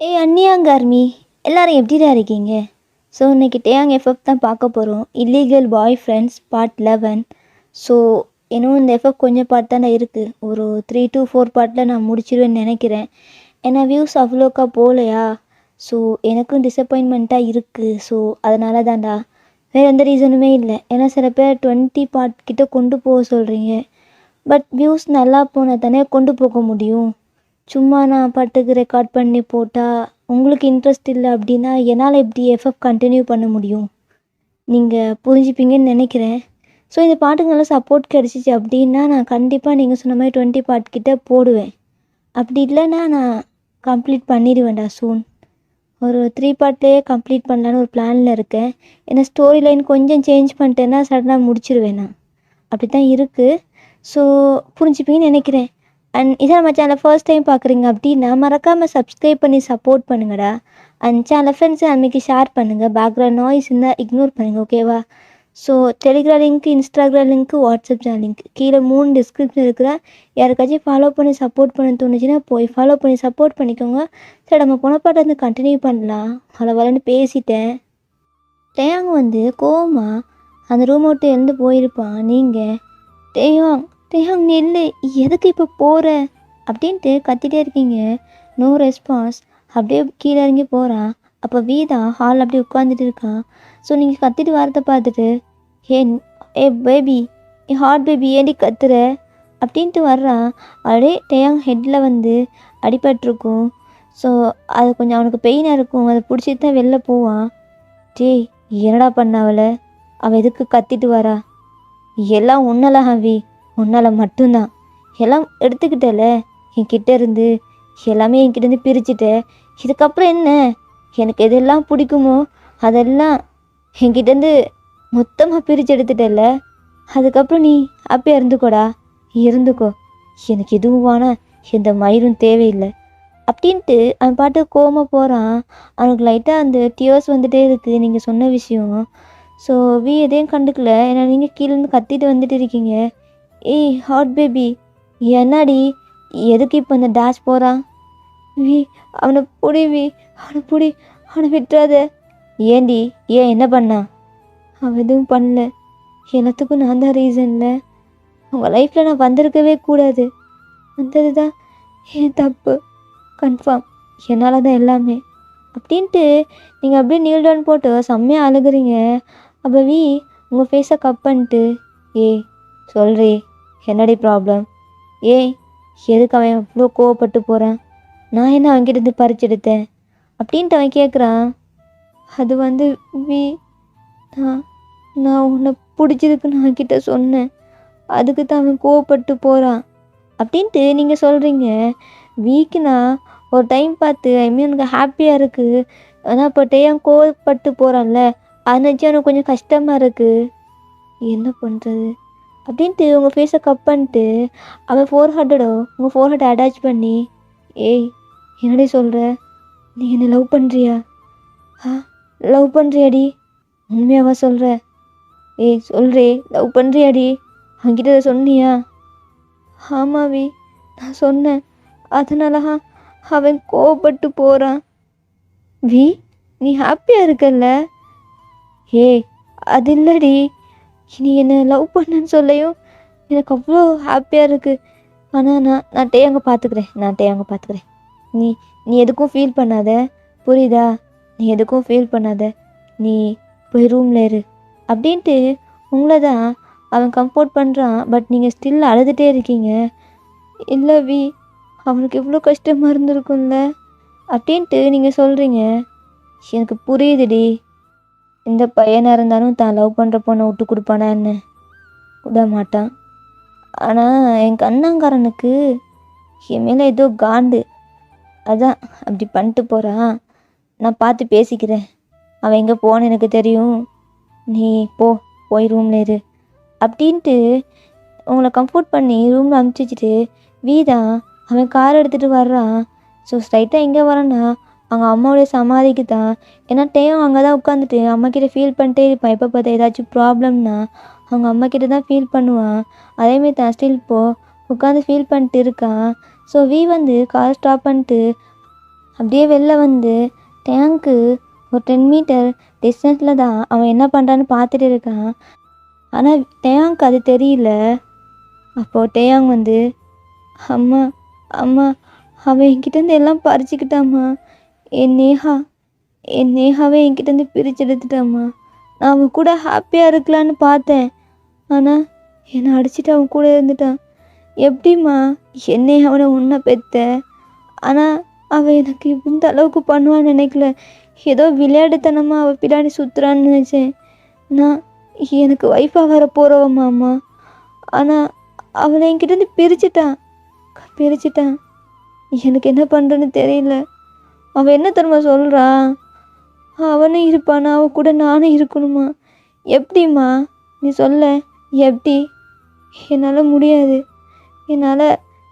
ஏய் அன்னியாங்க ஆர்மி, எல்லாரும் எப்படிடா இருக்கீங்க? ஸோ இன்னைக்கு டேயாங் எஃப்எஃப் தான் பார்க்க போகிறோம். Illegal bye friends part 11. So இன்னும் இந்த எஃப்எஃப் கொஞ்சம் பார்ட் தானே இருக்குது. ஒரு 3 to 4 பார்ட்டில் நான் முடிச்சிடுவேன்னு நினைக்கிறேன். ஏன்னா வியூஸ் அவ்வளோக்கா போகலையா. ஸோ எனக்கும் டிசப்பாயின்மெண்ட்டாக இருக்குது. ஸோ அதனால தான்டா, வேறு எந்த ரீசனுமே இல்லை. ஏன்னா சில பேர் 20 பார்ட் கிட்ட கொண்டு போக சொல்கிறீங்க. பட் வியூஸ் நல்லா போனால் தானே கொண்டு போக முடியும். சும்மா நான் பாட்டுக்கு ரெக்கார்ட் பண்ணி போட்டால் உங்களுக்கு இன்ட்ரெஸ்ட் இல்லை அப்படின்னா என்னால் எப்படி எஃப்எஃப் கண்டினியூ பண்ண முடியும்? நீங்கள் புரிஞ்சுப்பீங்கன்னு நினைக்கிறேன். ஸோ இந்த பாட்டுக்கு நல்லா சப்போர்ட் கிடச்சிச்சு அப்படின்னா நான் கண்டிப்பாக நீங்கள் சொன்ன மாதிரி 20 பார்ட் கிட்ட போடுவேன். அப்படி இல்லைன்னா நான் கம்ப்ளீட் பண்ணிடுவேன்டா சூன். ஒரு 3 பார்ட்லேயே கம்ப்ளீட் பண்ணலான்னு ஒரு பிளானில் இருக்கேன். ஏன்னா ஸ்டோரி லைன் கொஞ்சம் சேஞ்ச் பண்ணிட்டேன்னா சடனாக முடிச்சிடுவேன் நான். அப்படி தான் இருக்குது. ஸோ புரிஞ்சுப்பீங்கன்னு நினைக்கிறேன். அண்ட் இதை நம்ம சேனலை ஃபர்ஸ்ட் டைம் பார்க்குறீங்க அப்படின்னா மறக்காமல் சப்ஸ்கிரைப் பண்ணி சப்போர்ட் பண்ணுங்கடா. அண்ட் சேனலை ஃப்ரெண்ட்ஸ் அன்றைக்கி ஷேர் பண்ணுங்கள். பேக்ரவுண்ட் நாய்ஸ் இருந்தால் இக்னோர் பண்ணுங்கள், ஓகேவா? So Telegram link, Instagram link, WhatsApp channel link கீழே 3 டிஸ்கிரிப்ஷன் இருக்கிற. யாருக்காச்சும் ஃபாலோ பண்ணி சப்போர்ட் பண்ண தோணுச்சுன்னா போய் ஃபாலோ பண்ணி சப்போர்ட் பண்ணிக்கோங்க. சரி, நம்ம போன பாட்டை வந்து கண்டினியூ பண்ணலாம். வரன்னு பேசிட்டேன். டேயாங் வந்து கோவமா அந்த ரூம் விட்டு எழுந்து போயிருப்பான். நீங்கள் டேயாங் நெல்லு, எதுக்கு இப்போ போகிற அப்படின்ட்டு கத்திட்டே இருக்கீங்க. No response. அப்படியே கீழே இறங்கி போகிறான். அப்போ வீதா ஹால் அப்படியே உட்காந்துட்டு இருக்கான். ஸோ நீங்கள் கத்திட்டு வரதை பார்த்துட்டு, ஏ பேபி, ஏ ஹார்ட் பேபி, ஏண்டி கத்துற அப்படின்ட்டு வர்றான். அப்படியே டேயாங் ஹெட்டில் வந்து அடிபட்டிருக்கும். ஸோ அது கொஞ்சம் அவனுக்கு பெயினாக இருக்கும். அதை பிடிச்சிட்டு தான் வெளில போவான். டேய், என்னடா பண்ண அவள் எதுக்கு கத்திட்டு வரா? எல்லாம் உன்னல ஹாவி, உன்னால் மட்டும்தான். எல்லாம் எடுத்துக்கிட்டல என்கிட்ட இருந்து, எல்லாமே என்கிட்டேருந்து பிரிச்சுட்ட. இதுக்கப்புறம் என்ன? எனக்கு எதெல்லாம் பிடிக்குமோ அதெல்லாம் என்கிட்டேருந்து மொத்தமாக பிரித்து எடுத்துட்டல. அதுக்கப்புறம் நீ ஹாப்பியாக இருந்துக்கோ. எனக்கு எதுவும் வேணாம், எந்த மயிரும் தேவையில்லை அப்படின்ட்டு அவன் பாட்டு கோவமாக போகிறான். அவனுக்கு லைட்டாக அந்த டியர்ஸ் வந்துகிட்டே இருக்குது நீங்கள் சொன்ன விஷயம். ஸோ எதையும் கண்டுக்கல. ஏன்னா நீங்கள் கீழேருந்து கத்திட்டு வந்துட்டு இருக்கீங்க. ஏய் ஹாட் பேபி, என்னடி, எதுக்கு இப்போ அந்த டேஷ் போகிறான்? அவனை புடி, அவனை விட்டுறாத. ஏண்டி, ஏன் என்ன பண்ணா? அவன் எதுவும் பண்ணல. எல்லாத்துக்கும் நான் தான் ரீசன்ல. உங்கள் லைஃப்பில் நான் வந்திருக்கவே கூடாது. வந்தது தான் என் தப்பு. கன்ஃபார்ம் என்னால் தான் எல்லாமே அப்படின்ட்டு நீங்கள் அப்படியே நீல் டவுன் போட்டு செம்மையாக அழுகுறீங்க. அப்போ உங்கள் ஃபேஸை கப் பண்ணிட்டு, ஏய் சொல்கிறே, என்னடி ப்ராப்ளம்? ஏய், எதுக்கு அவன் அவ்வளோ கோவப்பட்டு போகிறான்? நான் என்ன அவன்கிட்ட பறிச்செடுத்தேன் அப்படின்ட்டு அவன் கேட்குறான். அது வந்து நான் உன்னை பிடிச்சதுக்கு நான் அவன்கிட்ட சொன்னேன். அதுக்கு தான் அவன் கோவப்பட்டு போகிறான் அப்படின்ட்டு நீங்கள் சொல்கிறீங்க. வீக்குனா ஒரு டைம் பார்த்து எனக்கு ஹாப்பியாக இருக்குது. ஆனால் இப்போ டேயாங் கோவப்பட்டு போகிறான்ல, அதை நினச்சி அவனுக்கு கொஞ்சம் கஷ்டமாக இருக்குது. என்ன பண்ணுறது அப்படின்ட்டு உங்கள் ஃபேஸை கப் பண்ணிட்டு அவன் உங்கள் ஃபோர்ஹெட்டை அட்டாச் பண்ணி, ஏய் என்னடி சொல்கிற? நீ என்னை லவ் பண்ணுறியா? லவ் பண்ணுறியாடி? உண்மையாவா சொல்கிற? ஏய் சொல்கிறே, லவ் பண்ணுறியாடி? அவன்கிட்ட இதை சொன்னியா? ஆமாவி, நான் சொன்னேன். அதனால அவன் கோவப்பட்டு போகிறான். நீ ஹாப்பியாக இருக்கல்ல? ஏய் அது இல்லடி, நீ என்னை லவ் பண்ணன்னு சொல்லையும் எனக்கு அவ்வளோ ஹாப்பியாக இருக்குது. ஆனால் நான் டேயாங்க பார்த்துக்கிறேன். நீ நீ எதுக்கும் ஃபீல் பண்ணாத, புரியுதா? நீ எதுக்கும் ஃபீல் பண்ணாத, நீ போய் ரூமில் இரு அப்படின்ட்டு உங்களை தான் அவன் கம்ஃபோர்ட் பண்ணுறான். பட் நீங்கள் ஸ்டில் அழுதுகிட்டே இருக்கீங்க. இல்லை அவனுக்கு எவ்வளோ கஷ்டமாக இருந்திருக்கும்ல அப்படின்ட்டு நீங்கள் சொல்கிறீங்க. எனக்கு புரியுதுடி. இந்த பையனாக இருந்தாலும் தான் லவ் பண்ணுற பொண்ணை விட்டு கொடுப்பானா என்ன? விட மாட்டான். ஆனால் என் கண்ணாங்காரனுக்கு என் மேலே ஏதோ காண்டு, அதான் அப்படி பண்ணிட்டு போகிறான். நான் பார்த்து பேசிக்கிறேன். அவன் எங்கே போன்னு எனக்கு தெரியும். நீ போய் ரூமில் இரு அப்படின்ட்டு உங்களை கம்ஃபோர்ட் பண்ணி ரூமில் அனுப்பிச்சி வச்சுட்டு வீதான் அவன் கார் எடுத்துகிட்டு வர்றான். ஸோ ஸ்ட்ரைட்டாக எங்கே வரான்னா அவங்க அம்மாவுடைய சமாதிக்கு தான். ஏன்னா டேயும் அங்கே தான் உட்காந்துட்டு அம்மாக்கிட்ட ஃபீல் பண்ணிட்டே இருப்பான். எப்போ பார்த்தா ஏதாச்சும் ப்ராப்ளம்னா அவங்க அம்மாக்கிட்ட தான் ஃபீல் பண்ணுவான். அதேமாரி தான் ஸ்டில் உட்காந்து ஃபீல் பண்ணிட்டு இருக்கான். ஸோ வந்து கார் ஸ்டாப் பண்ணிட்டு அப்படியே வெளில வந்து டேங்க்கு ஒரு 10 மீட்டர் டிஸ்டன்ஸில் தான் அவன் என்ன பண்ணுறான்னு பார்த்துட்டு இருக்கான். ஆனால் டேங்க் அது தெரியல. அப்போது டேயாங் வந்து, அம்மா அம்மா அவன் என்கிட்டேருந்து எல்லாம் பறிச்சுக்கிட்டாம்மா. என் நேஹா என் நேஹாவே என்கிட்டேருந்து பிரித்து எடுத்துட்டாம்மா. நான் அவன் கூட ஹாப்பியாக இருக்கலான்னு பார்த்தேன். ஆனால் என்னை அடிச்சுட்டு அவன் கூட இருந்துட்டான். எப்படிம்மா என்னை அவனை ஒன்றா பெத்த? ஆனால் அவள் எனக்கு இந்த அளவுக்கு பண்ணுவான்னு நினைக்கல. ஏதோ விளையாடுத்தனமாக அவள் பின்னாடி சுற்றுறான்னு நினச்சேன். நான் எனக்கு ஒய்ஃபாக வர போகிறவம்மா அம்மா. ஆனால் அவளை என்கிட்டேருந்து பிரிச்சுட்டான். எனக்கு என்ன பண்ணுறேன்னு தெரியல. அவன் என்ன தெரியுமா சொல்கிறான்? அவனும் இருப்பானா, அவன் கூட நானும் இருக்கணுமா? எப்படிம்மா நீ சொல்ல? எப்படி? என்னால் முடியாது. என்னால்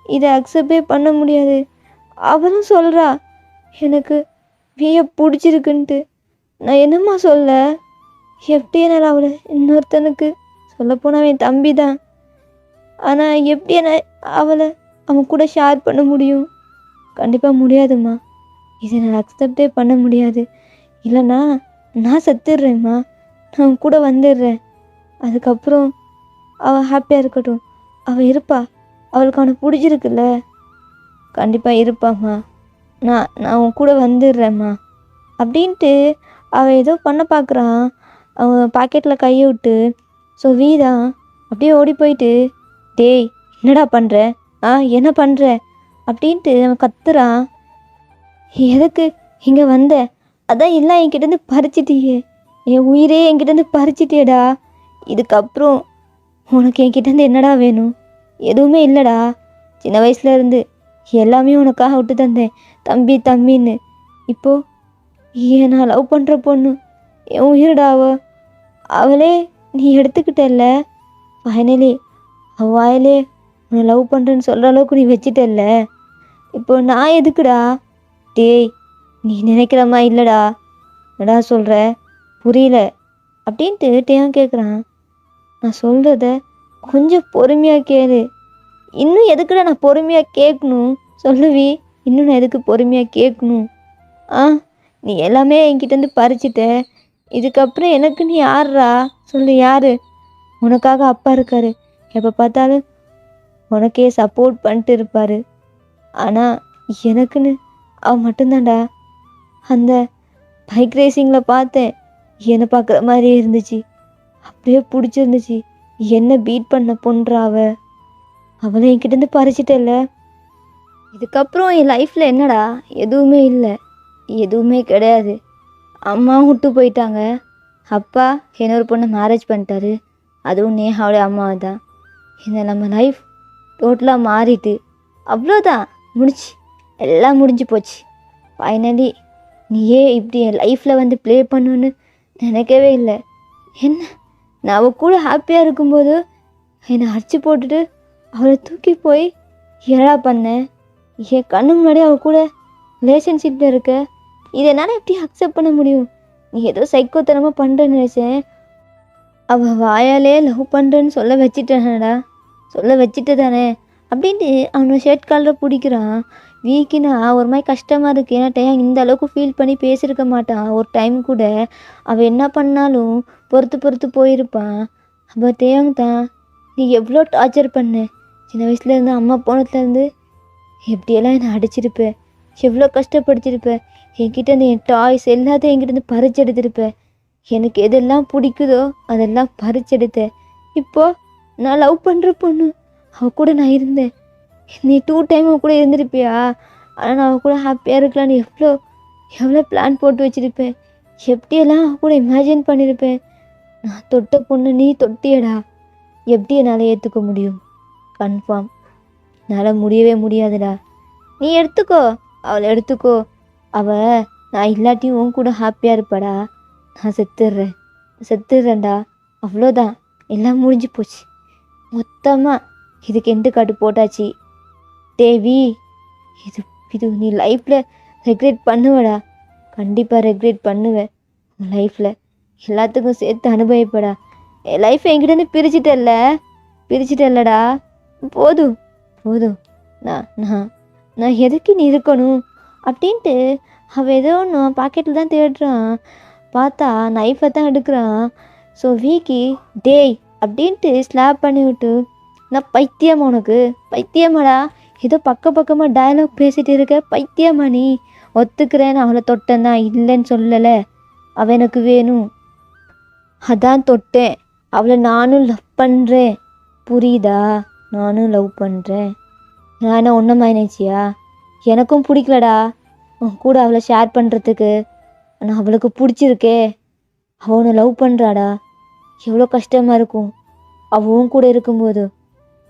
இதை அக்செப்டே பண்ண முடியாது. அவளும் சொல்கிறா எனக்கு விய பிடிச்சிருக்குன்ட்டு. நான் என்னம்மா சொல்ல? எப்படி என்னால் அவளை இன்னொருத்தனுக்கு சொல்லப்போனால் என் தம்பி தான். ஆனால் எப்படி என்ன அவளை அவன் கூட ஷேர் பண்ண முடியும்? கண்டிப்பாக முடியாதும்மா. இதை நான் அக்செப்டே பண்ண முடியாது. இல்லைன்னா நான் செத்துடுறேம்மா. நான் அவன் கூட வந்துடுறேன். அதுக்கப்புறம் அவள் ஹாப்பியாக இருக்கட்டும். அவள் இருப்பா. அவளுக்கு அவனை பிடிச்சிருக்குல்ல. கண்டிப்பாக இருப்பாம்மா. நான் உன் கூட வந்துடுறேம்மா அப்படின்ட்டு அவள் ஏதோ பண்ண பார்க்குறான். அவன் பாக்கெட்டில் கையை விட்டு. ஸோ வீதான் அப்படியே ஓடி போயிட்டு, டேய் என்னடா பண்ணுற? என்ன பண்ணுற அப்படின்ட்டு அவன் கத்துறான். எதுக்கு இங்கே வந்த? அதான் எல்லாம் என்கிட்டேருந்து பறிச்சிட்டியே. என் உயிரே என்கிட்டேருந்து பறிச்சிட்டியேடா. இதுக்கப்புறம் உனக்கு என்கிட்டேருந்து என்னடா வேணும்? எதுவுமே இல்லைடா. சின்ன வயசுலேருந்து எல்லாமே உனக்காக விட்டு தந்தேன், தம்பின்னு. இப்போது நான் லவ் பண்ணுற பொண்ணு என் உயிரிடாவ அவளே நீ எடுத்துக்கிட்டல்ல. ஃபைனலி அவள் வாயிலே உன்னை லவ் பண்ணுறேன்னு சொல்கிற அளவுக்கு நீ வச்சிட்டல்ல. இப்போ நான் எதுக்குடா? டேய் நீ நினைக்கிறமா இல்லைடா. என்னடா சொல்கிற? புரியல அப்படின்ட்டு டேயாங் கேட்குறான். நான் சொல்கிறத கொஞ்சம் பொறுமையாக கேளு. இன்னும் எதுக்குடா நான் பொறுமையாக கேட்கணும்? சொல்லுவி. இன்னும் நான் எதுக்கு பொறுமையாக கேட்கணும்? நீ எல்லாமே என்கிட்டேருந்து பறிச்சிட்ட. இதுக்கப்புறம் எனக்கு நீ யார்ரா? சொல்லு, யார்? உனக்காக அப்பா இருக்காரு. எப்போ பார்த்தாலும் உனக்கே சப்போர்ட் பண்ணிட்டு இருப்பார். ஆனால் எனக்குன்னு அவன் மட்டும்தான்டா. அந்த பைக் ரேசிங்கில் பார்த்தேன். என்னை பார்க்குற மாதிரியே இருந்துச்சு. அப்படியே பிடிச்சிருந்துச்சு. என்ன பீட் பண்ண பொண்ணுறா அவளை என்கிட்டேருந்து பறிச்சிட்டல்ல. இதுக்கப்புறம் என் லைஃப்பில் என்னடா? எதுவுமே இல்லை. எதுவுமே கிடையாது. அம்மா விட்டு போயிட்டாங்க. அப்பா இன்னொரு பொண்ணை மேரேஜ் பண்ணிட்டாரு. அதுவும் நேஹாவோட அம்மாவை தான். இந்த நம்ம லைஃப் டோட்டலாக மாறிட்டு அவ்வளோதான், முடிச்சு, எல்லாம் முடிஞ்சு போச்சு. ஃபைனலி நீயே இப்படி என் லைஃப்பில் வந்து ப்ளே பண்ணுன்னு நினைக்கவே இல்லை. என்ன நான் அவள் கூட ஹாப்பியாக இருக்கும்போது என்னை அடிச்சு போட்டுட்டு அவளை தூக்கி போய் ஏழா பண்ணேன். என் கண்ணு முன்னாடி அவள் கூட ரிலேஷன்ஷிப்பில் இருக்க. இதை என்னால் எப்படி அக்செப்ட் பண்ண முடியும்? நீ ஏதோ சைக்கோத்தனமாக பண்ணுறேன்னு நினச்சேன். அவள் வாயாலே லவ் பண்ணுறேன்னு சொல்ல வச்சுட்டு தானே அப்படின்ட்டு அவனை ஷர்ட் காலரை பிடிக்கிறான். வீக்கினா ஒரு மாதிரி கஷ்டமாக இருக்குது. ஏன்னா டேயாங் இந்த அளவுக்கு ஃபீல் பண்ணி பேசியிருக்க மாட்டான். ஒரு டைம் கூட அவள் என்ன பண்ணாலும் பொறுத்து போயிருப்பான். அப்போ டேயாங் தான், நீ எவ்வளோ டார்ச்சர் பண்ண சின்ன வயசுலேருந்து, அம்மா போனதுலேருந்து எப்படியெல்லாம் என்னை அடிச்சிருப்பேன், எவ்வளோ கஷ்டப்படுத்திருப்பேன். என்கிட்ட என் டாய்ஸ் எல்லாத்தையும் என்கிட்ட பறிச்செடுத்திருப்பேன். எனக்கு எதெல்லாம் பிடிக்குதோ அதெல்லாம் பறிச்செடுத்தேன். இப்போது நான் லவ் பண்ணுற பொண்ணு அவள் கூட நான் இருந்தேன். நீ 2 டைம் அவள் கூட இருந்திருப்பியா? ஆனால் நான் அவள் கூட ஹாப்பியாக இருக்கலான்னு எவ்வளோ பிளான் போட்டு வச்சுருப்பேன். எப்படியெல்லாம் அவள் கூட இமேஜின் பண்ணியிருப்பேன். நான் தொட்ட பொண்ணு நீ தொட்டியடா. எப்படி என்னால் ஏற்றுக்க முடியும்? கன்ஃபார்ம் என்னால் முடியவே முடியாதுடா. நீ எடுத்துக்கோ, அவளை எடுத்துக்கோ. அவள் நான் இல்லாட்டியும் உன் கூட ஹாப்பியாக இருப்பாடா. நான் செத்துடுறேன்டா. அவ்வளோதான், எல்லாம் முடிஞ்சு போச்சு. மொத்தமாக இதுக்கு எண்டு காட்டு போட்டாச்சு. தேவி, இது நீ லைஃப்பில் ரெக்ரெட் பண்ணுவடா. கண்டிப்பாக ரெக்ரெட் பண்ணுவேன். உன் லைஃப்பில் எல்லாத்துக்கும் சேர்த்து அனுபவிப்படா. என் லைஃப்பை என்கிட்டேருந்து பிரிச்சிட்டல்லடா. போதும். நான் எதுக்கு நீ இருக்கணும்? அப்படின்ட்டு அவன் ஏதோ ஒன்று பாக்கெட்டில் தான் தேடுறான். பார்த்தா நைஃபை தான் எடுக்கிறான். ஸோ வீக்கி டேய் அப்படின்ட்டு ஸ்லாப் பண்ணி விட்டு, நான் பைத்தியமா உனக்கு பைத்தியமாடா, ஏதோ பக்கமாக டயலாக் பேசிகிட்டு இருக்க, பைத்தியமா நீ? ஒத்துக்கிறேன்னு அவளை தொட்டேன் தான், இல்லைன்னு சொல்லலை. அவன் எனக்கு வேணும், அதான் தொட்டேன். அவளை நானும் லவ் பண்ணுறேன், புரியுதா? நானும் லவ் பண்ணுறேன். நான் என்ன ஒன்றை நினைச்சியா? எனக்கும் பிடிக்கலடா உன் கூட அவளை ஷேர் பண்ணுறதுக்கு. ஆனால் அவளுக்கு பிடிச்சிருக்கே, அவள் உன்னை லவ் பண்ணுறாடா. எவ்வளோ கஷ்டமாக இருக்கும் அவன் கூட இருக்கும்போது.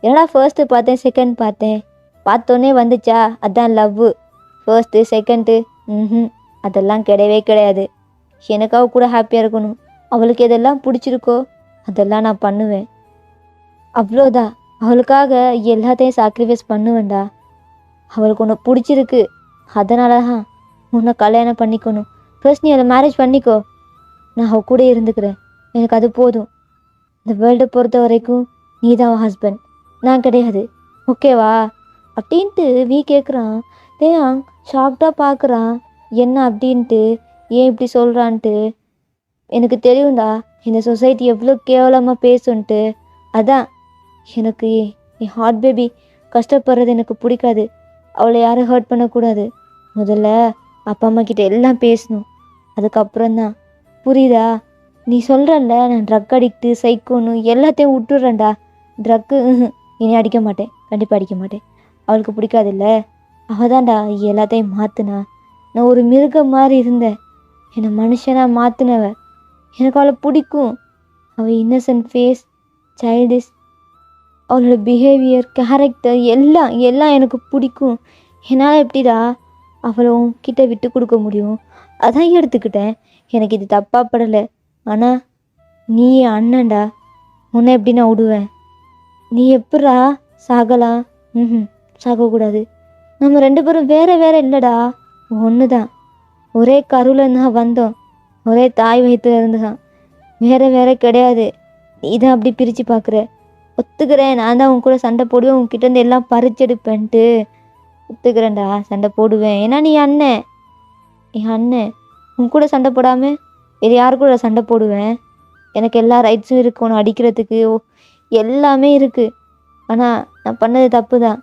என்னடா ஃபர்ஸ்ட்டு பார்த்தேன் செகண்ட் பார்த்தேன், பார்த்தோன்னே வந்துச்சா அதான் லவ்வு? ஃபர்ஸ்ட்டு செகண்டு அதெல்லாம் கிடையவே கிடையாது. எனக்கு அவள் கூட ஹாப்பியாக இருக்கணும், அவளுக்கு எதெல்லாம் பிடிச்சிருக்கோ அதெல்லாம் நான் பண்ணுவேன், அவ்வளோதான். அவளுக்காக எல்லாத்தையும் சாக்ரிஃபைஸ் பண்ணுவேன்டா. அவளுக்கு உன்னை பிடிச்சிருக்கு, அதனால தான் உன்னை கல்யாணம் பண்ணிக்கணும். ஃபர்ஸ்ட் நீ அவளை மேரேஜ் பண்ணிக்கோ, நான் அவள் கூட இருந்துக்கிறேன், எனக்கு அது போதும். இந்த வேர்ல்டை பொறுத்த வரைக்கும் நீ தான் அவன் ஹஸ்பண்ட், நான் கிடையாது, ஓகேவா? அப்படின்ட்டு வீ கேட்குறான். தேயாங் ஷாக்டாக பார்க்குறான், என்ன அப்படின்ட்டு, ஏன் இப்படி சொல்கிறான்ட்டு. எனக்கு தெரியும்டா இந்த சொசைட்டி எவ்வளோ கேவலமாக பேசுன்ட்டு. அதான் எனக்கு என் ஹார்ட் பேபி கஷ்டப்படுறது எனக்கு பிடிக்காது. அவளை யாரும் ஹர்ட் பண்ணக்கூடாது. முதல்ல அப்பா அம்மா கிட்ட எல்லாம் பேசணும், அதுக்கப்புறம்தான், புரியுதா? நீ சொல்கிறல்ல நான் ட்ரக் அடிக்ட்டு சைக்கோன்னு எல்லாத்தையும் விட்டுடுறேன்டா. ட்ரக்கு இனி அடிக்க மாட்டேன், கண்டிப்பாக அடிக்க மாட்டேன். அவளுக்கு பிடிக்காதுல்ல, அவள் தான்டா எல்லாத்தையும் மாற்றுனா. நான் ஒரு மிருகம் மாதிரி இருந்தேன், என்னை மனுஷனாக மாற்றினவ. எனக்கு அவளை பிடிக்கும். அவள் இன்னசென்ட் ஃபேஸ், சைல்டிஷ், அவளோட பிஹேவியர், கேரக்டர் எல்லாம் எனக்கு பிடிக்கும். என்னால் எப்படிடா அவளை உன்கிட்ட விட்டு கொடுக்க முடியும்? அதான் எடுத்துக்கிட்டேன். எனக்கு இது தப்பாக படலை. ஆனால் நீ அண்ணன்டா, உன்னை எப்படி நான் விடுவேன்? நீ எப்படா சாகலாம்? சாகக்கூடாது. நம்ம 2 பேரும் வேறு வேறு இல்லைடா, ஒன்று தான். ஒரே கருவில் தான் வந்தோம், ஒரே தாய் வயிற்றுல இருந்து தான், வேறு வேறு கிடையாது. நீ தான் அப்படி பிரித்து பார்க்குற. ஒத்துக்கிறேன், நான் தான் உன் கூட சண்டை போடுவேன், உன்கிட்டேருந்து எல்லாம் பறிச்செடுப்பேன்ட்டு. ஒத்துக்கிறேன்டா, சண்டை போடுவேன். ஏன்னா நீ அண்ணன், என் அண்ணன். உன் கூட சண்டை போடாமல் வேறு யாரு கூட சண்டை போடுவேன்? எனக்கு எல்லா ரைட்ஸும் இருக்குது, உன்னை அடிக்கிறதுக்கு எல்லாமே இருக்குது. ஆனால் நான் பண்ணது தப்பு தான்.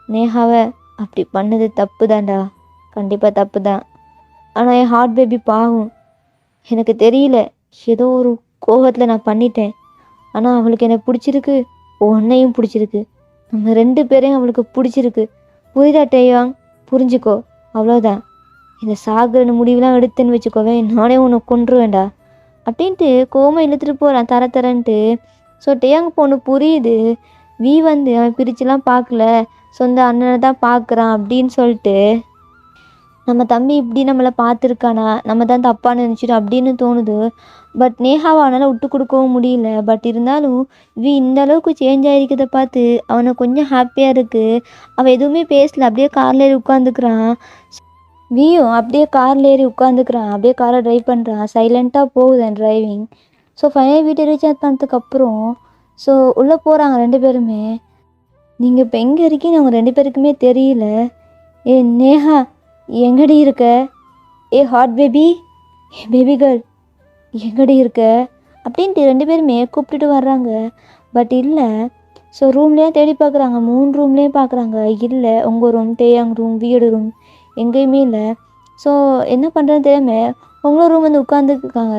நேஹாவை அப்படி பண்ணது தப்பு தான்டா, கண்டிப்பாக தப்பு தான். ஆனால் என் ஹார்ட் பேபி பாவம், எனக்கு தெரியல, ஏதோ ஒரு கோபத்தில் நான் பண்ணிட்டேன். ஆனால் அவளுக்கு என்னை பிடிச்சிருக்கு, உன்னையும் பிடிச்சிருக்கு, நம்ம 2 பேரையும் அவளுக்கு பிடிச்சிருக்கு. புரியுதா டேயாங்? புரிஞ்சுக்கோ, அவ்வளோதான். இந்த சாகுற முடிவுலாம் எடுத்தேன்னு வச்சுக்கோவேன், நானே உன்னை கொன்றுவேன்டா அப்படின்ட்டு கோமை இழுத்துட்டு போகிறான் தரன்ட்டு. ஸோ டேயாங் பொண்ணு புரியுது, வீ வந்து அவன் பிரிச்சுலாம் பார்க்கல, சொந்த அண்ணனை தான் பார்க்குறான் அப்படின்னு சொல்லிட்டு. நம்ம தம்பி இப்படி நம்மளை பார்த்துருக்கானா, நம்ம தான் தப்பாக நினச்சிட்டோம் அப்படின்னு தோணுது. பட் நேஹாவை அவனால் விட்டு கொடுக்கவும் முடியல. பட் இருந்தாலும் இந்த அளவுக்கு சேஞ்ச் ஆகிருக்கிறத பார்த்து அவனை கொஞ்சம் ஹாப்பியாக இருக்குது. அவன் எதுவுமே பேசல, அப்படியே காரில் ஏறி உட்காந்துக்கிறான். வீயும் அப்படியே காரில் ஏறி உட்காந்துக்கிறான், அப்படியே காரை ட்ரைவ் பண்ணுறான், சைலண்ட்டாக போகுதேன் டிரைவிங். ஸோ ஃபைனல் வீட்டை ரீச் பண்ணதுக்கப்புறம் ஸோ உள்ளே போகிறாங்க 2 பேருமே. நீங்கள் இப்போ எங்கே இருக்கீங்கன்னு அவங்க 2 பேருக்குமே தெரியல. ஏ நேஹா எங்கடி இருக்க? ஏ ஹாட் பேபி, பேபி கேர்ள் எங்கடி இருக்க அப்படின்ட்டு 2 பேருமே கூப்பிட்டுட்டு வர்றாங்க. பட் இல்லை. ஸோ ரூம்லேயும் தேடி பார்க்குறாங்க, 3 ரூம்லேயும் பார்க்குறாங்க, இல்லை. உங்கள் ரூம், டேயாங் ரூம், வீடு ரூம் எங்கேயுமே இல்லை. ஸோ என்ன பண்ணுறதுன்னு தெரியாமல் உங்களோட ரூம் வந்து உட்காந்துருக்காங்க.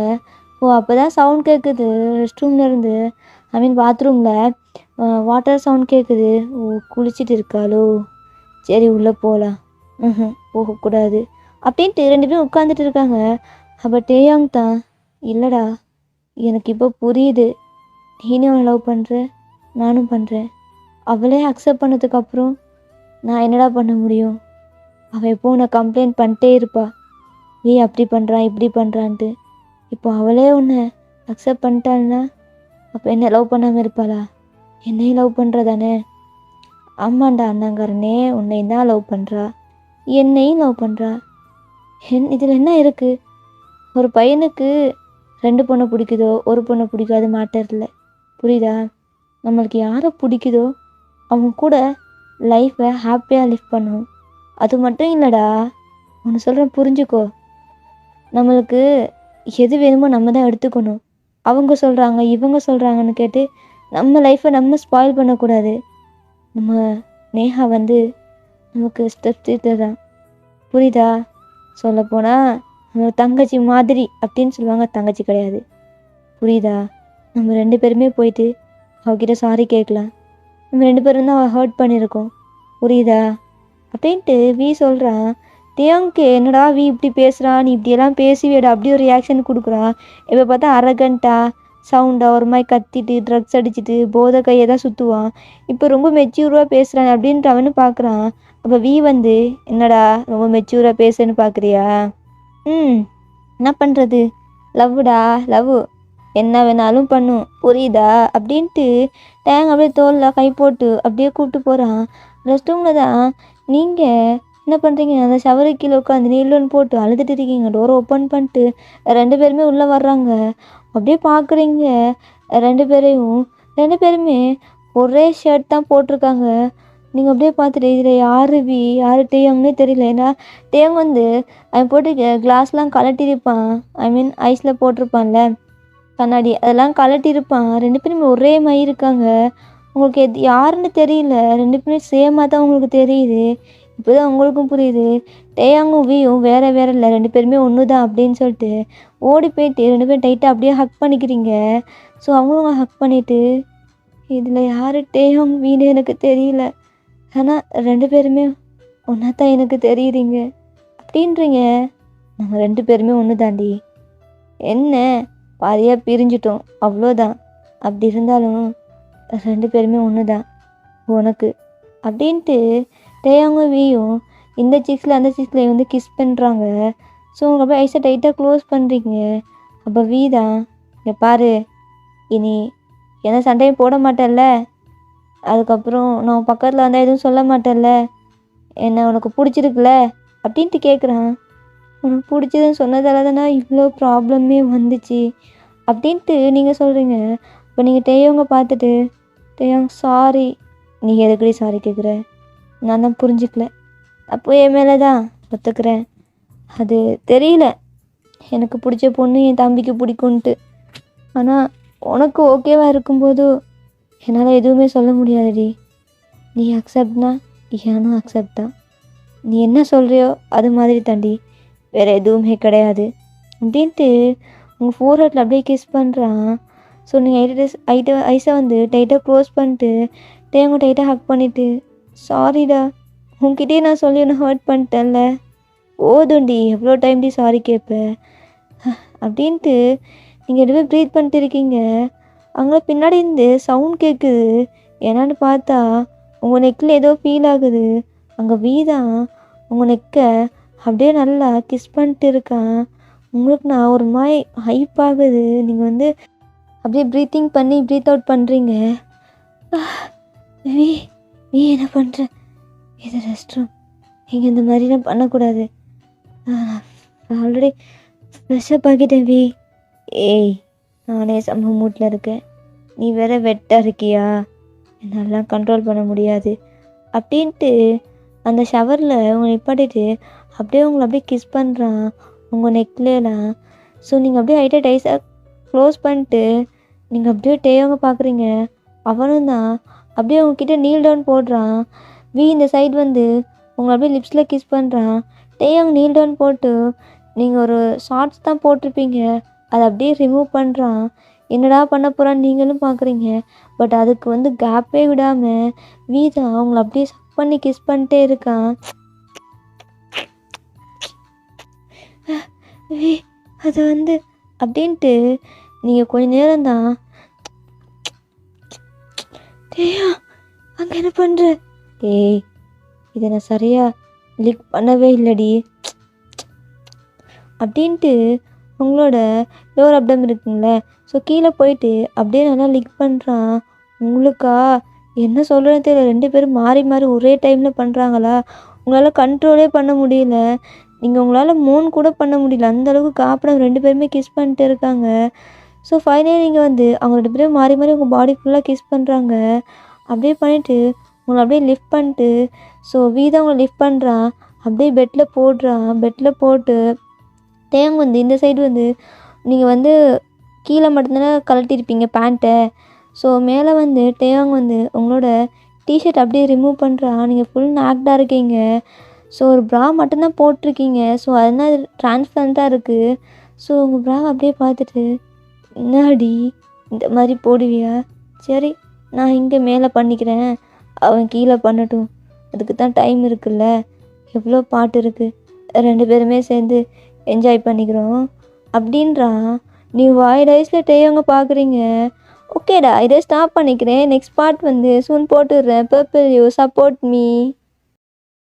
அப்போ தான் சவுண்ட் கேட்குது ரெஸ்ட் ரூம்லேருந்து, ஐ மீன் பாத்ரூமில் வாட்டர் சவுண்ட் கேட்குது. குளிச்சுட்டு இருக்காளோ, சரி உள்ளே போகலாம். போகக்கூடாது அப்படின்ட்டு 2 பேரும் உட்காந்துட்டு இருக்காங்க. அப்போ டேயாங் தான், இல்லைடா எனக்கு இப்போ புரியுது, நீனும் அவனை லவ் பண்ணுற, நானும் பண்ணுறேன். அவளே அக்செப்ட் பண்ணதுக்கப்புறம் நான் என்னடா பண்ண முடியும்? அவள் எப்போ உன்னை கம்ப்ளைண்ட் பண்ணிட்டே இருப்பா, நீ அப்படி பண்ணுறான் இப்படி பண்ணுறான்ட்டு. இப்போ அவளே உன்னை அக்செப்ட் பண்ணிட்டாள்னா அப்போ என்ன லவ் பண்ணாமல் இருப்பாளா? என்னையும் லவ் பண்ணுறதானே? ஆமாண்டா அண்ணங்காரனே, உன்னையும் தான் லவ் பண்ணுறா, என்னையும் லவ் பண்ணுறா. இதில் என்ன இருக்குது? ஒரு பையனுக்கு 2 பொண்ணை பிடிக்குதோ 1 பொண்ணை பிடிக்காது மேட்டர் இல்லை, புரியுதா? நம்மளுக்கு யாரை பிடிக்குதோ அவங்க கூட லைஃப்பை ஹாப்பியாக லிவ் பண்ணணும். அது மட்டும் இல்லைடா, ஒன்று சொல்கிறேன் புரிஞ்சுக்கோ. நம்மளுக்கு எது வேணுமோ நம்ம தான் எடுத்துக்கணும். அவங்க சொல்கிறாங்க இவங்க சொல்கிறாங்கன்னு கேட்டு நம்ம லைஃப்பை நம்ம ஸ்பாயில் பண்ணக்கூடாது. நம்ம நேஹா வந்து நமக்கு ஸ்டெப் சீட்டர் தான், புரியுதா? சொல்லப்போனால் நம்ம தங்கச்சி மாதிரி அப்படின்னு சொல்லுவாங்க, தங்கச்சி கிடையாது, புரியுதா? நம்ம 2 பேருமே போயிட்டு அவகிட்ட சாரி கேட்கலாம். நம்ம 2 பேரும் தான் அவள் ஹர்ட் பண்ணியிருக்கோம், புரியுதா? அப்படின்ட்டு வி சொல்கிறான். தேங்க்கு என்னடா வி இப்படி பேசுகிறா, நீ இப்படியெல்லாம் பேசுவியடா, அப்படி ஒரு ரியாக்ஷன் கொடுக்குறா. இப்போ பார்த்தா அரகண்டா சவுண்டா ஒரு மாதிரி கத்திட்டு ட்ரக்ஸ் அடிச்சுட்டு போதை கையை தான் சுற்றுவான். இப்போ ரொம்ப மெச்சூராக பேசுகிறான் அப்படின்ட்டு அவனு பார்க்குறான். அப்போ வி வந்து என்னடா ரொம்ப மெச்சூராக பேசுன்னு பார்க்குறியா? என்ன பண்ணுறது, லவ்வுடா லவ், என்ன வேணாலும் பண்ணும், புரியுதா? அப்படின்ட்டு டேங் அப்படியே தோலில் கை போட்டு அப்படியே கூப்பிட்டு போகிறான். ரெஸ்ட் ரூமில் தான் நீங்கள் என்ன பண்ணுறீங்க, அந்த ஷவரு கீழே உட்காந்து நீலோன்னு போட்டு அழுதுட்டு இருக்கீங்க. டோரை ஓப்பன் பண்ணிட்டு 2 பேருமே உள்ளே வர்றாங்க. அப்படியே பார்க்குறீங்க 2 பேரையும். 2 பேருமே ஒரே ஷர்ட் தான் போட்டிருக்காங்க. நீங்கள் அப்படியே பார்த்துட்டு இதில் யார் வி யார் டேயங்னே தெரியல. ஏன்னா டேயங் வந்து அவன் போட்டு கிளாஸ்லாம் கலட்டியிருப்பான், ஐ மீன் ஐஸில் போட்டிருப்பான்ல கண்ணாடி, அதெல்லாம் கலட்டியிருப்பான். 2 பேருமே ஒரே மாதிரி இருக்காங்க. உங்களுக்கு எது யாருன்னு தெரியல, 2 பேருமே சேமாக தான் உங்களுக்கு தெரியுது. இப்போ தான் உங்களுக்கும் புரியுது டேயாங்கும் வியும் வேறு வேறு இல்லை, 2 பேருமே ஒன்று தான் அப்படின்னு சொல்லிட்டு ஓடி போயிட்டு 2 பேரும் டைட்டாக அப்படியே ஹக் பண்ணிக்கிறீங்க. ஸோ அவங்களும் ஹக் பண்ணிவிட்டு இதில் யார் டேயாங் வீன்னு எனக்கு தெரியல, ஆனால் 2 பேருமே ஒன்றா தான் எனக்கு தெரியுறீங்க அப்படின்றீங்க. நாங்கள் 2 பேருமே ஒன்று தாண்டி, என்ன பாதியாக பிரிஞ்சிட்டோம் அவ்வளோதான். அப்படி இருந்தாலும் 2 பேருமே ஒன்று தான் உனக்கு அப்படின்ட்டு டேயாங்கும் வீயும் இந்த சிக்ஸில் அந்த சிக்ஸில் வந்து கிஸ் பண்ணுறாங்க. ஸோ உங்களுக்கு அப்படியே ஐஸை டைட்டாக க்ளோஸ் பண்ணுறீங்க. அப்போ வீ தான், இங்கே பாரு, இனி எந்த சண்டையும் போட மாட்டேன்ல, அதுக்கப்புறம் நான் பக்கத்தில் வந்தால் எதுவும் சொல்ல மாட்டேன்ல, என்ன உனக்கு பிடிச்சிருக்குல்ல அப்படின்ட்டு கேட்குறான். உனக்கு பிடிச்சதுன்னு சொன்னதால தானே இவ்வளோ ப்ராப்ளமே வந்துச்சு அப்படின்ட்டு நீங்கள் சொல்கிறீங்க. இப்போ நீங்கள் டேயோங்க பார்த்துட்டு டேயோங் சாரி, நீ எதுக்கடி சாரி கேட்குற, நான் தான் புரிஞ்சுக்கல, அப்போ என் மேலே தான் ஒத்துக்கிறேன், அது தெரியல எனக்கு பிடிச்ச பொண்ணு என் தம்பிக்கு பிடிக்குன்ட்டு, ஆனால் உனக்கு ஓகேவாக இருக்கும்போது என்னால் எதுவுமே சொல்ல முடியாதுடி, நீ அக்செப்ட்னா ஏனும் அக்செப்ட் தான், நீ என்ன சொல்கிறியோ அது மாதிரி தாண்டி, வேறு எதுவுமே கிடையாது அப்படின்ட்டு உங்கள் ஃபோர்ஹெட்டில் அப்படியே கிஸ் பண்ணுறான். ஸோ நீங்கள் ஐஸை வந்து டைட்டாக க்ளோஸ் பண்ணிட்டு டேங்க டைட்டாக ஹக் பண்ணிவிட்டு சாரிடா, உன்கிட்டயே நான் சொல்லி ஒன்று ஹர்ட் பண்ணிட்டேன்ல, போதும்டி எவ்வளோ டைம்டி சாரி கேட்பேன் அப்படின்ட்டு நீங்கள் 2 பேர் ப்ரீத் பண்ணிட்டு இருக்கீங்க. அங்கே பின்னாடி இருந்து சவுண்ட் கேட்குது. என்னான்னு பார்த்தா உங்கள் நெக்கில் ஏதோ ஃபீல் ஆகுது. அங்கே வீதான் உங்கள் நெக்கை அப்படியே நல்லா கிஸ் பண்ணிட்டு இருக்கான். உங்களுக்கு நான் ஒரு மாதிரி ஹைப் ஆகுது. நீங்கள் வந்து அப்படியே ப்ரீத்திங் பண்ணி ப்ரீத் அவுட் பண்ணுறீங்க. வீ வீ என்ன பண்ணுற, இது ரெஸ்ட் ரூம், இங்கே இந்த மாதிரிலாம் பண்ணக்கூடாது, ஆல்ரெடி ஃப்ரெஷ்ஷப் ஆகிட்டேன் வீ. ஏய் நானே செம்ம மூட்டில் இருக்கேன், நீ வேற வெட்டாக இருக்கியா, என்னாலாம் கண்ட்ரோல் பண்ண முடியாது அப்படின்ட்டு அந்த ஷவரில் உங்களை நிப்பாட்டிட்டு அப்படியே உங்களை அப்படியே கிஸ் பண்ணுறான் உங்கள் நெக்லாம். ஸோ நீங்கள் அப்படியே ஹைட்டாக டைஸாக க்ளோஸ் பண்ணிட்டு நீங்கள் அப்படியே டேயோங்க பார்க்குறீங்க. அவனும் தான் அப்படியே உங்ககிட்ட நீல் டவுன் போடுறான். வீ இந்த சைடு வந்து உங்களை அப்படியே லிப்ஸில் கிஸ் பண்ணுறான். டேயோங் நீல் டவுன் போட்டு நீங்கள் ஒரு ஷார்ட்ஸ் தான் போட்டிருப்பீங்க, அதை அப்படியே ரிமூவ் பண்ணுறான். என்னடா பண்ண போகிறான்னு நீங்களும் பார்க்குறீங்க. பட் அதுக்கு வந்து கேப்பே விடாமல் வீ தான் அவங்கள அப்படியே சக் பண்ணி கிஸ் பண்ணிட்டே இருக்கான். வீ அது வந்து அப்படின்ட்டு நீங்கள் கொஞ்ச நேரம் தான் டேயா அங்கே என்ன பண்ணுற, ஏய் இதை நான் சரியாக லிக் பண்ணவே இல்லடி அப்படின்ட்டு உங்களோட லோவர் அப்டம் இருக்குங்கள, ஸோ கீழே போயிட்டு அப்படியே நல்லா லிக் பண்ணுறான். உங்களுக்கா என்ன சொல்கிறேன்னு தெரியல, 2 பேரும் மாறி மாறி ஒரே டைமில் பண்ணுறாங்களா, உங்களால் கண்ட்ரோலே பண்ண முடியல, நீங்கள் உங்களால் மூன் கூட பண்ண முடியல, அந்தளவுக்கு காப்பிடம் 2 பேருமே கிஸ் பண்ணிட்டு இருக்காங்க. ஸோ ஃபைனலி நீங்கள் வந்து அவங்க 2 பேரும் மாறி மாறி உங்கள் பாடி ஃபுல்லாக கிஸ் பண்ணுறாங்க. அப்படியே பண்ணிவிட்டு உங்களை அப்படியே லிஃப்ட் பண்ணிட்டு ஸோ வீ தான் உங்களை லிஃப்ட் பண்ணுறான். அப்படியே பெட்டில் போடுறான். பெட்டில் போட்டு டேயாங் வந்து இந்த சைடு வந்து நீங்கள் வந்து கீழே மட்டும்தானே கழட்டியிருப்பீங்க பேண்ட்டை. ஸோ மேலே வந்து டேயாங் வந்து உங்களோட டிஷர்ட் அப்படியே ரிமூவ் பண்ணுறான். நீங்கள் ஃபுல் நேக்டாக இருக்கீங்க. ஸோ ஒரு ப்ரா மட்டும்தான் போட்டிருக்கீங்க. ஸோ அதனால் ட்ரான்ஸ்பரண்ட்டாக இருக்குது. ஸோ உங்கள் ப்ராவை அப்படியே பார்த்துட்டு, என்னாடி இந்த மாதிரி போடுவியா? சரி, நான் இங்கே மேலே பண்ணிக்கிறேன், அவன் கீழே பண்ணட்டும், அதுக்கு தான் டைம் இருக்குல்ல, எவ்வளோ பாட்டு இருக்குது, 2 பேருமே சேர்ந்து என்ஜாய் பண்ணிக்கிறோம் அப்படின்றான். நீ வாய் ரைஸில் டேயவங்க பார்க்குறீங்க. ஓகேடா, இதை ஸ்டாப் பண்ணிக்கிறேன். நெக்ஸ்ட் பார்ட் வந்து சூன் போட்டுடுறேன். Purple you support me.